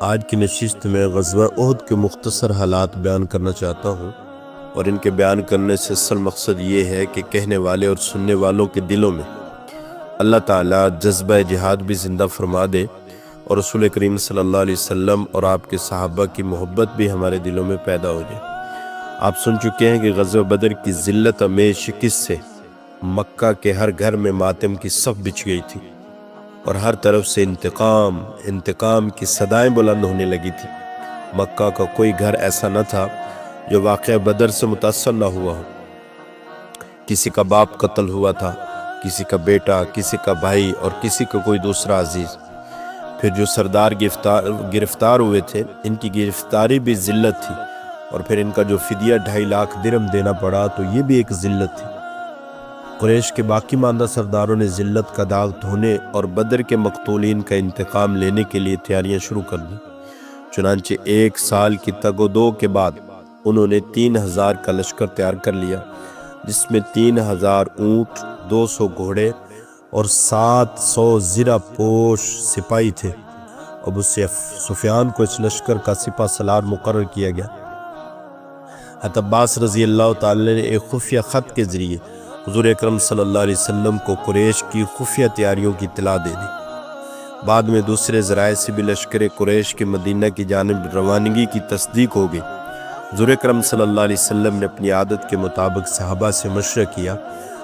آج کی نشست میں غزوہ احد کے مختصر حالات بیان کرنا چاہتا ہوں، اور ان کے بیان کرنے سے اصل مقصد یہ ہے کہ کہنے والے اور سننے والوں کے دلوں میں اللہ تعالیٰ جذبہ جہاد بھی زندہ فرما دے، اور رسول کریم صلی اللہ علیہ وسلم اور آپ کے صحابہ کی محبت بھی ہمارے دلوں میں پیدا ہو جائے۔ آپ سن چکے ہیں کہ غزوہ بدر کی ذلت امیز شکست سے مکہ کے ہر گھر میں ماتم کی صف بچھ گئی تھی، اور ہر طرف سے انتقام کی صدائیں بلند ہونے لگی تھی۔ مکہ کا کوئی گھر ایسا نہ تھا جو واقعہ بدر سے متاثر نہ ہوا ہو۔ کسی کا باپ قتل ہوا تھا، کسی کا بیٹا، کسی کا بھائی، اور کسی کا کوئی دوسرا عزیز۔ پھر جو سردار گرفتار ہوئے تھے، ان کی گرفتاری بھی ذلت تھی، اور پھر ان کا جو فدیہ 2.5 لاکھ درہم دینا پڑا تو یہ بھی ایک ذلت تھی۔ قریش کے باقی ماندہ سرداروں نے ذلت کا داغ دھونے اور بدر کے مقتولین کا انتقام لینے کے لیے تیاریاں شروع کر دیں۔ چنانچہ 1 سال کی تگ و دو کے بعد انہوں نے 3000 کا لشکر تیار کر لیا، جس میں 3000 اونٹ، 200 گھوڑے اور 700 زرہ پوش سپاہی تھے۔ ابو سفیان کو اس لشکر کا سپہ سالار مقرر کیا گیا۔ حضرت عباس رضی اللہ تعالی نے ایک خفیہ خط کے ذریعے حضور اکرم صلی اللہ علیہ وسلم کو قریش کی خفیہ تیاریوں کی اطلاع دے دی۔ بعد میں دوسرے ذرائع سے بھی لشکر قریش کے مدینہ کی جانب روانگی کی تصدیق ہو گئی۔ حضور اکرم صلی اللہ علیہ وسلم نے اپنی عادت کے مطابق صحابہ سے مشورہ کیا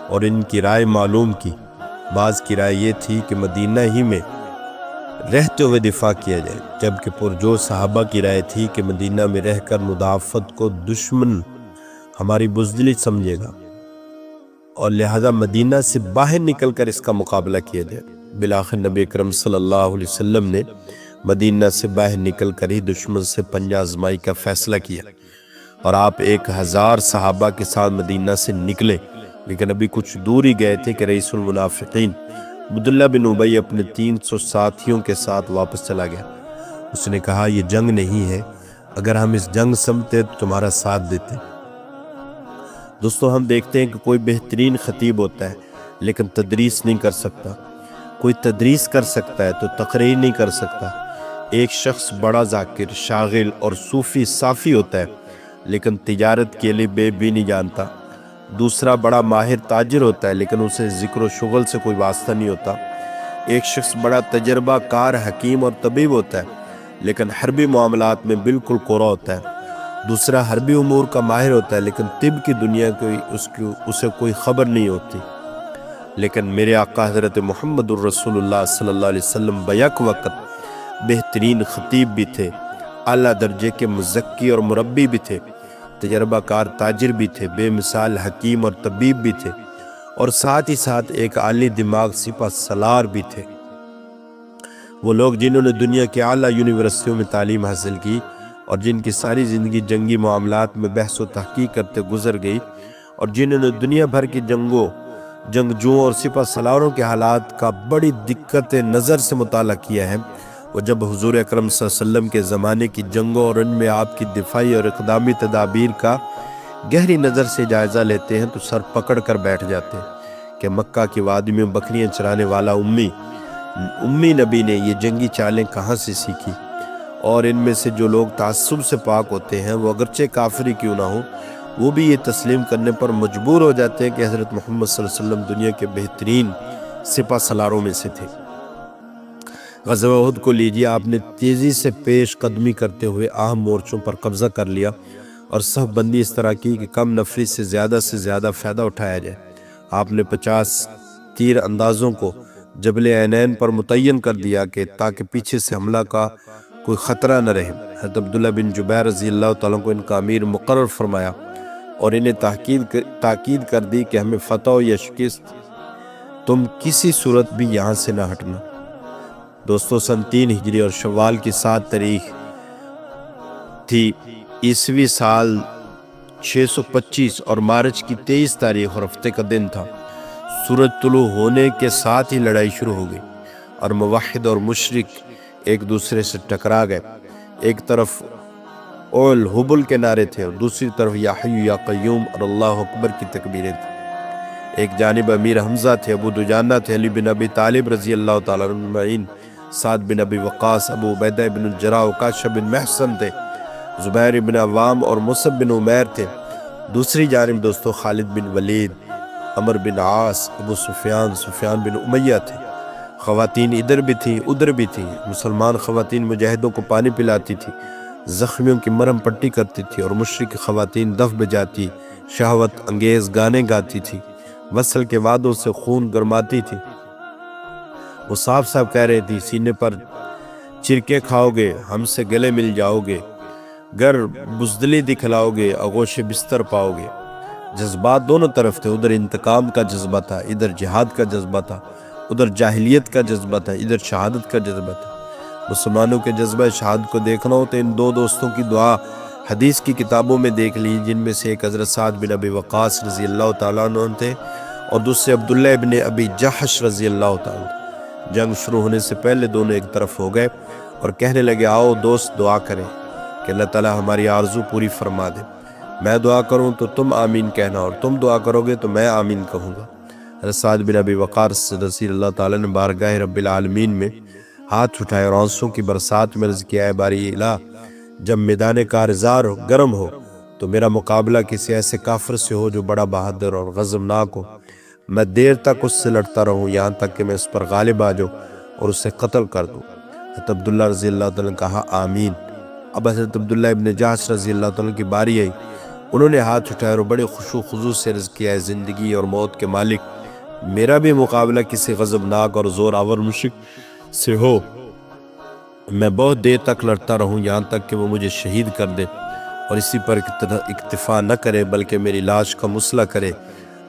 اور ان کی رائے معلوم کی۔ بعض کی رائے یہ تھی کہ مدینہ ہی میں رہتے ہوئے دفاع کیا جائے، جبکہ پرجوش صحابہ کی رائے تھی کہ مدینہ میں رہ کر مدافعت کو دشمن ہماری بزدلی سمجھے گا، اور لہذا مدینہ سے باہر نکل کر اس کا مقابلہ کیا جائے۔ بالآخر نبی اکرم صلی اللہ علیہ وسلم نے مدینہ سے باہر نکل کر ہی دشمن سے پنجہ آزمائی کا فیصلہ کیا، اور آپ 1000 صحابہ کے ساتھ مدینہ سے نکلے، لیکن ابھی کچھ دور ہی گئے تھے کہ رئیس المنافقین عبداللہ بن ابی اپنے 300 ساتھیوں کے ساتھ واپس چلا گیا۔ اس نے کہا، یہ جنگ نہیں ہے، اگر ہم اس جنگ سمتے تو تمہارا ساتھ دیتے۔ دوستو، ہم دیکھتے ہیں کہ کوئی بہترین خطیب ہوتا ہے لیکن تدریس نہیں کر سکتا، کوئی تدریس کر سکتا ہے تو تقریر نہیں کر سکتا۔ ایک شخص بڑا ذاکر، شاغل اور صوفی صافی ہوتا ہے لیکن تجارت کے لیے بے بھی نہیں جانتا۔ دوسرا بڑا ماہر تاجر ہوتا ہے لیکن اسے ذکر و شغل سے کوئی واسطہ نہیں ہوتا۔ ایک شخص بڑا تجربہ کار، حکیم اور طبیب ہوتا ہے لیکن حربی معاملات میں بالکل کورا ہوتا ہے۔ دوسرا حربی امور کا ماہر ہوتا ہے لیکن طب کی دنیا کی اسے کوئی خبر نہیں ہوتی۔ لیکن میرے آقا حضرت محمد الرسول اللہ صلی اللہ علیہ وسلم بیک وقت بہترین خطیب بھی تھے، اعلیٰ درجے کے مزکی اور مربی بھی تھے، تجربہ کار تاجر بھی تھے، بے مثال حکیم اور طبیب بھی تھے، اور ساتھ ہی ساتھ ایک عالی دماغ سپہ سالار بھی تھے۔ وہ لوگ جنہوں نے دنیا کے اعلیٰ یونیورسٹیوں میں تعلیم حاصل کی اور جن کی ساری زندگی جنگی معاملات میں بحث و تحقیق کرتے گزر گئی، اور جنہوں نے دنیا بھر کی جنگجوؤں اور سپہ سالاروں کے حالات کا بڑی دقت نظر سے مطالعہ کیا ہے، وہ جب حضور اکرم صلی اللہ علیہ وسلم کے زمانے کی جنگوں اور ان میں آپ کی دفاعی اور اقدامی تدابیر کا گہری نظر سے جائزہ لیتے ہیں تو سر پکڑ کر بیٹھ جاتے ہیں کہ مکہ کی وادی میں بکریاں چرانے والا امی نبی نے یہ جنگی چالیں کہاں سے سیکھی، اور ان میں سے جو لوگ تعصب سے پاک ہوتے ہیں وہ اگرچہ کافری کیوں نہ ہو، وہ بھی یہ تسلیم کرنے پر مجبور ہو جاتے ہیں کہ حضرت محمد صلی اللہ علیہ وسلم دنیا کے بہترین سپہ سالاروں میں سے تھے۔ غزوہ احد کو لیجیے، آپ نے تیزی سے پیش قدمی کرتے ہوئے اہم مورچوں پر قبضہ کر لیا اور صف بندی اس طرح کی کہ کم نفری سے زیادہ فائدہ اٹھایا جائے۔ آپ نے 50 تیر اندازوں کو جبل عینین پر متعین کر دیا کہ تاکہ پیچھے سے حملہ کا کوئی خطرہ نہ رہے۔ حضرت عبداللہ بن جبیر رضی اللہ تعالیٰ کو ان کا امیر مقرر فرمایا اور انہیں تاکید کر دی کہ ہمیں فتح ہو یا شکست، تم کسی صورت بھی یہاں سے نہ ہٹنا۔ دوستو، سن 3 ہجری اور شوال کی 7 تاریخ تھی، عیسوی سال 625، اور مارچ کی 23 تاریخ اور ہفتے کا دن تھا۔ سورج طلوع ہونے کے ساتھ ہی لڑائی شروع ہو گئی اور موحد اور مشرک ایک دوسرے سے ٹکرا گئے۔ ایک طرف اول حبل کے نعرے تھے اور دوسری طرف یا حی یا قیوم اور اللہ اکبر کی تکبیریں تھیں۔ ایک جانب امیر حمزہ تھے، ابو دجانہ تھے، علی بن ابی طالب رضی اللہ تعالیٰ عنہ، سعد بن ابی وقاص، ابو عبیدہ بن الجراح، عکاشہ بن محصن تھے، زبیر بن عوام اور مصعب بن عمیر تھے۔ دوسری جانب دوستو خالد بن ولید، عمر بن عاص، ابو سفیان، سفیان بن امیہ تھے۔ خواتین ادھر بھی تھیں ادھر بھی تھیں۔ مسلمان خواتین مجاہدوں کو پانی پلاتی تھی، زخمیوں کی مرہم پٹی کرتی تھی، اور مشرک خواتین دف بجاتی، شہوت انگیز گانے گاتی تھی، وصل کے وعدوں سے خون گرماتی تھی۔ وہ صاف صاف کہہ رہی تھی، سینے پر چرکے کھاؤ گے، ہم سے گلے مل جاؤ گے، گر بزدلی دکھلاؤ گے، آغوش بستر پاؤ گے۔ جذبات دونوں طرف تھے، ادھر انتقام کا جذبہ تھا، ادھر جہاد کا جذبہ تھا، ادھر جاہلیت کا جذبہ تھا، ادھر شہادت کا جذبہ تھا۔ مسلمانوں کے جذبہ شہادت کو دیکھنا ہو تو ان دو دوستوں کی دعا حدیث کی کتابوں میں دیکھ لی، جن میں سے ایک حضرت سعد بن ابی وقاص رضی اللہ تعالیٰ عنہ تھے اور دوسرے عبداللہ ابن ابی جحش رضی اللہ تعالیٰ عنہ۔ جنگ شروع ہونے سے پہلے دونوں ایک طرف ہو گئے اور کہنے لگے، آؤ دوست دعا کریں کہ اللہ تعالیٰ ہماری آرزو پوری فرما دے۔ میں دعا کروں تو تم آمین کہنا، اور تم دعا کرو گے تو میں آمین کہوں گا۔ حضرت سعد بن ابی وقاص رضی اللہ تعالیٰ نے بارگاہ رب العالمین میں ہاتھ اٹھائے اور آنسوں کی برسات میں عرض کیا، اے باری الہ، جب میدان کارزار گرم ہو تو میرا مقابلہ کسی ایسے کافر سے ہو جو بڑا بہادر اور غضبناک ہو، میں دیر تک اس سے لڑتا رہوں یہاں تک کہ میں اس پر غالب آ جاؤں اور اسے قتل کر دوں۔ حضرت عبداللہ رضی اللہ تعالیٰ نے کہا آمین۔ اب حضرت عبداللہ ابن جحش رضی اللہ تعالیٰ کی باری آئی، انہوں نے ہاتھ اٹھائے اور بڑے خشوع و خضوع سے عرض کیا، ہے زندگی اور موت کے مالک، میرا بھی مقابلہ کسی غضبناک اور زور آور مشرک سے ہو، میں بہت دیر تک لڑتا رہوں یہاں تک کہ وہ مجھے شہید کر دے، اور اسی پر اکتفا نہ کرے بلکہ میری لاش کا مسئلہ کرے،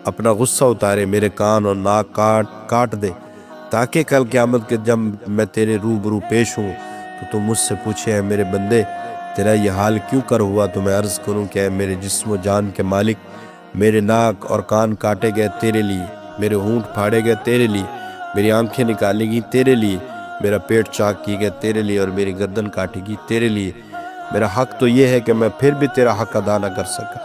اپنا غصہ اتارے، میرے کان اور ناک کاٹ دے، تاکہ کل قیامت کے جب میں تیرے روبرو پیش ہوں تو تم مجھ سے پوچھے، ہے میرے بندے تیرا یہ حال کیوں کر ہوا، تو میں عرض کروں کہ اے میرے جسم و جان کے مالک، میرے ناک اور کان کاٹے گئے تیرے لیے، میرے ہونٹ پھاڑے گئے تیرے لیے، میری آنکھیں نکالی گئی تیرے لیے، میرا پیٹ چاک کی گیا تیرے لیے، اور میری گردن کاٹی گئی تیرے لیے۔ میرا حق تو یہ ہے کہ میں پھر بھی تیرا حق ادا نہ کر سکا،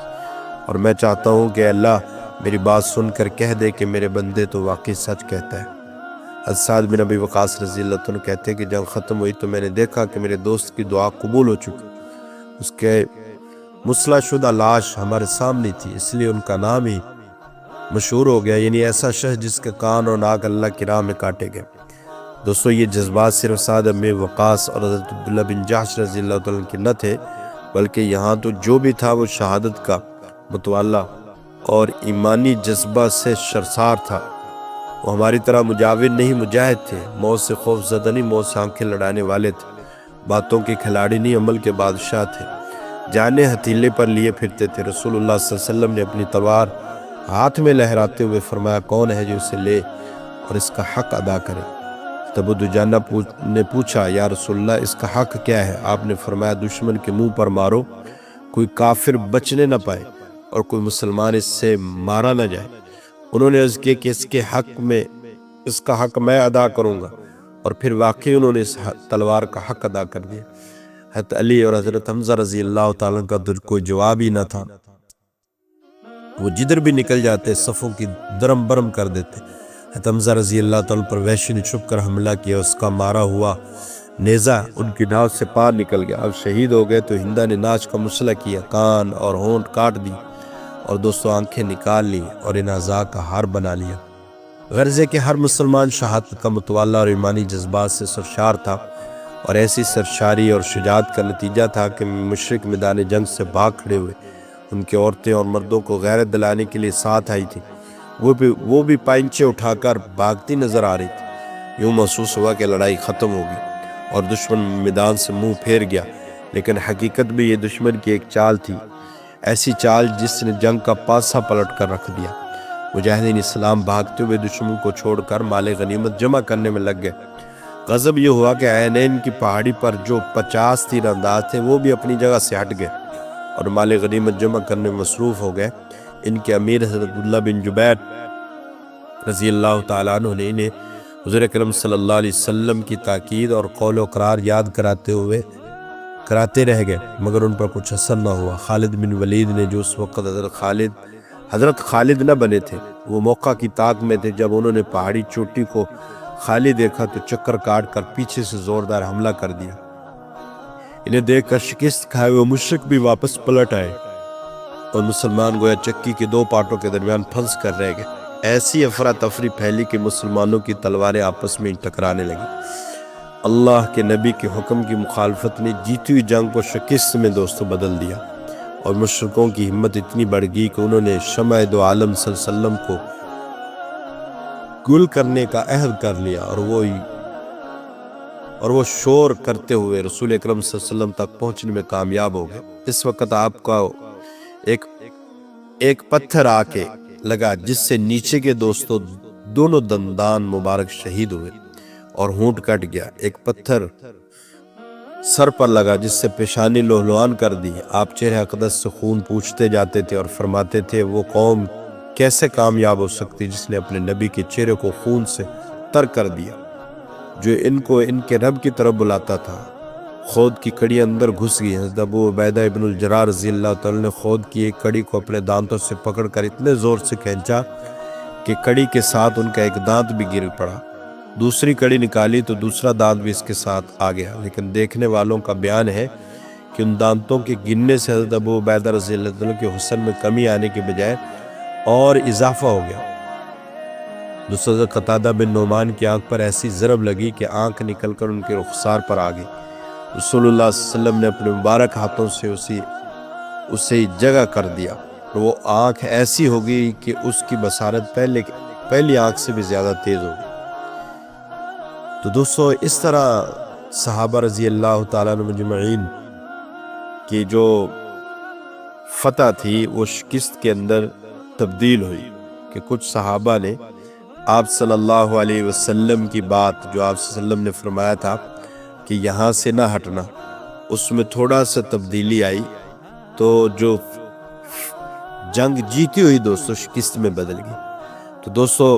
اور میں چاہتا ہوں کہ اللہ میری بات سن کر کہہ دے کہ میرے بندے تو واقعی سچ کہتا ہے۔ حضرت سعد بن ابی وقاص رضی اللہ عنہ کہتے ہیں کہ جب ختم ہوئی تو میں نے دیکھا کہ میرے دوست کی دعا قبول ہو چکی، اس کے مسلح شدہ لاش ہمارے سامنے تھی، اس لیے ان کا نام ہی مشہور ہو گیا، یعنی ایسا شخص جس کے کان اور ناک اللہ کی راہ میں کاٹے گئے۔ دوستو یہ جذبات صرف سعد بن وقاص اور حضرت عبداللہ بن جحش رضی اللہ تعالیٰ کے نہ تھے، بلکہ یہاں تو جو بھی تھا وہ شہادت کا متوالا اور ایمانی جذبہ سے سرشار تھا۔ وہ ہماری طرح مجاور نہیں، مجاہد تھے، موت سے خوف زدہ نہیں، موت سے آنکھیں لڑانے والے تھے، باتوں کے کھلاڑی نہیں، عمل کے بادشاہ تھے، جانیں ہتھیلے پر لیے پھرتے تھے۔ رسول اللہ صلی اللہ علیہ وسلم نے اپنی تلوار ہاتھ میں لہراتے ہوئے فرمایا، کون ہے جو اسے لے اور اس کا حق ادا کرے؟ تب ابو دجانہ نے پوچھا، یا رسول اللہ اس کا حق کیا ہے؟ آپ نے فرمایا، دشمن کے منہ پر مارو، کوئی کافر بچنے نہ پائے اور کوئی مسلمان اس سے مارا نہ جائے۔ انہوں نے عرض کیا کہ اس کا حق میں ادا کروں گا، اور پھر واقعی انہوں نے اس تلوار کا حق ادا کر دیا۔ حضرت علی اور حضرت حمزہ رضی اللہ تعالیٰ کا کوئی جواب ہی نہ تھا، وہ جدھر بھی نکل جاتے صفوں کی درم برم کر دیتے۔ حضرت حمزہ رضی اللہ تعالیٰ پر وحشی نے چھپ کر حملہ کیا، اس کا مارا ہوا نیزہ ان کی ناک سے پار نکل گیا۔ اب شہید ہو گئے تو ہندہ نے ناچ کا مسئلہ کیا، کان اور ہونٹ کاٹ دی اور دوستو آنکھیں نکال لی اور ان اعضاء کا ہار بنا لیا۔ غرض ہے کہ ہر مسلمان شہادت کا متوالا اور ایمانی جذبات سے سرشار تھا، اور ایسی سرشاری اور شجاعت کا نتیجہ تھا کہ مشرک میدان جنگ سے بھاگ کھڑے ہوئے۔ ان کے عورتیں اور مردوں کو غیرت دلانے کے لیے ساتھ آئی تھی، وہ بھی پائنچے اٹھا کر بھاگتی نظر آ رہی تھی۔ یوں محسوس ہوا کہ لڑائی ختم ہوگی اور دشمن میدان سے منہ پھیر گیا، لیکن حقیقت میں یہ دشمن کی ایک چال تھی، ایسی چال جس نے جنگ کا پاسا پلٹ کر رکھ دیا۔ مجاہدین اسلام بھاگتے ہوئے دشمن کو چھوڑ کر مال غنیمت جمع کرنے میں لگ گئے۔ غضب یہ ہوا کہ عینین کی پہاڑی پر جو 50 تیر انداز تھے وہ بھی اپنی جگہ سے ہٹ گئے اور مال غنیمت جمع کرنے میں مصروف ہو گئے۔ ان کے امیر حضرت عبداللہ بن جبیر رضی اللہ تعالیٰ عنہ نے انہیں حضور اکرم صلی اللہ علیہ وسلم کی تاکید اور قول و قرار یاد کراتے رہ گئے، مگر ان پر کچھ اثر نہ ہوا۔ خالد بن ولید نے جو اس وقت حضرت خالد نہ بنے تھے، وہ موقع کی طاق میں تھے جب انہوں نے پہاڑی چوٹی کو خالی دیکھا تو چکر کاٹ کر پیچھے سے زوردار حملہ کر دیا۔ انہیں دیکھ کر شکست کھائے ہوئے مشرک بھی واپس پلٹ آئے اور مسلمان گویا چکی کے دو پارٹوں کے درمیان پھنس کر رہ گئے۔ ایسی افراتفری پھیلی کہ مسلمانوں کی تلواریں آپس میں ٹکرانے لگی۔ اللہ کے نبی کے حکم کی مخالفت نے جیتی ہوئی جنگ کو شکست میں دوستوں بدل دیا، اور مشرکوں کی ہمت اتنی بڑھ گئی کہ انہوں نے شمع دو عالم صلی اللہ علیہ وسلم کو گل کرنے کا عہد کر لیا، اور وہ شور کرتے ہوئے رسول اکرم صلی اللہ علیہ وسلم تک پہنچنے میں کامیاب ہو گئے۔ اس وقت آپ کا ایک پتھر آ کے لگا جس سے نیچے کے دوستوں دونوں دندان مبارک شہید ہوئے اور ہونٹ کٹ گیا۔ ایک پتھر سر پر لگا جس سے پیشانی لہلوان کر دی۔ آپ چہرہ اقدس سے خون پوچھتے جاتے تھے اور فرماتے تھے وہ قوم کیسے کامیاب ہو سکتی جس نے اپنے نبی کے چہرے کو خون سے تر کر دیا، جو ان کو ان کے رب کی طرف بلاتا تھا۔ خود کی کڑی اندر گھس گئی۔ حضرت ابو عبیدہ ابن الجراح رضی اللہ تعالیٰ نے خود کی ایک کڑی کو اپنے دانتوں سے پکڑ کر اتنے زور سے کھینچا کہ کڑی کے ساتھ ان کا ایک دانت بھی گر پڑا۔ دوسری کڑی نکالی تو دوسرا دانت بھی اس کے ساتھ آ گیا، لیکن دیکھنے والوں کا بیان ہے کہ ان دانتوں کے گننے سے حضرت ابو عبیدہ رضی اللہ عنہ کے حسن میں کمی آنے کے بجائے اور اضافہ ہو گیا۔ دوسرا حضرت قتادہ بن نعمان کی آنکھ پر ایسی ضرب لگی کہ آنکھ نکل کر ان کے رخسار پر آ گئی۔ رسول اللہ صلی اللہ علیہ وسلم نے اپنے مبارک ہاتھوں سے اسے جگہ کر دیا، اور وہ آنکھ ایسی ہو گئی کہ اس کی بصارت پہلی آنکھ سے بھی زیادہ تیز ہو گئی۔ تو دوستو اس طرح صحابہ رضی اللہ تعالیٰ عنہ مجمعین کی جو فتح تھی وہ شکست کے اندر تبدیل ہوئی کہ کچھ صحابہ نے آپ صلی اللہ علیہ وسلم کی بات جو آپ صلی اللہ علیہ وسلم نے فرمایا تھا کہ یہاں سے نہ ہٹنا، اس میں تھوڑا سا تبدیلی آئی، تو جو جنگ جیتی ہوئی دوستو شکست میں بدل گئی۔ تو دوستو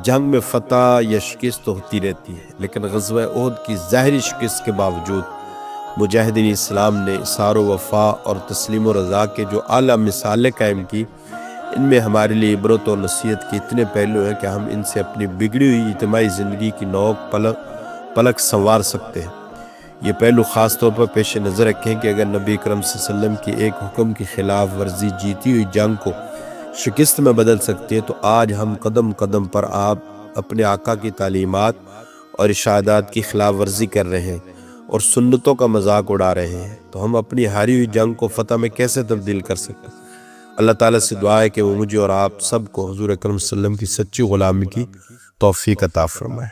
جنگ میں فتح یا شکست تو ہوتی رہتی ہے، لیکن غزوہ احد کی ظاہری شکست کے باوجود مجاہدین اسلام نے اصرار و وفا اور تسلیم و رضا کے جو اعلیٰ مثالیں قائم کی، ان میں ہمارے لیے عبرت و نصیحت کے اتنے پہلو ہیں کہ ہم ان سے اپنی بگڑی ہوئی اجتماعی زندگی کی نوک پلک سنوار سکتے ہیں۔ یہ پہلو خاص طور پر پیش نظر رکھیں کہ اگر نبی کرم صلی اللہ علیہ وسلم کی ایک حکم کی خلاف ورزی جیتی ہوئی جنگ کو شکست میں بدل سکتی ہے، تو آج ہم قدم قدم پر آپ اپنے آقا کی تعلیمات اور ارشادات کی خلاف ورزی کر رہے ہیں اور سنتوں کا مذاق اڑا رہے ہیں، تو ہم اپنی ہاری ہوئی جنگ کو فتح میں کیسے تبدیل کر سکتے ہیں؟ اللہ تعالیٰ سے دعا ہے کہ وہ مجھے اور آپ سب کو حضور اکرم صلی اللہ علیہ وسلم کی سچی غلامی کی توفیق عطا فرمائے۔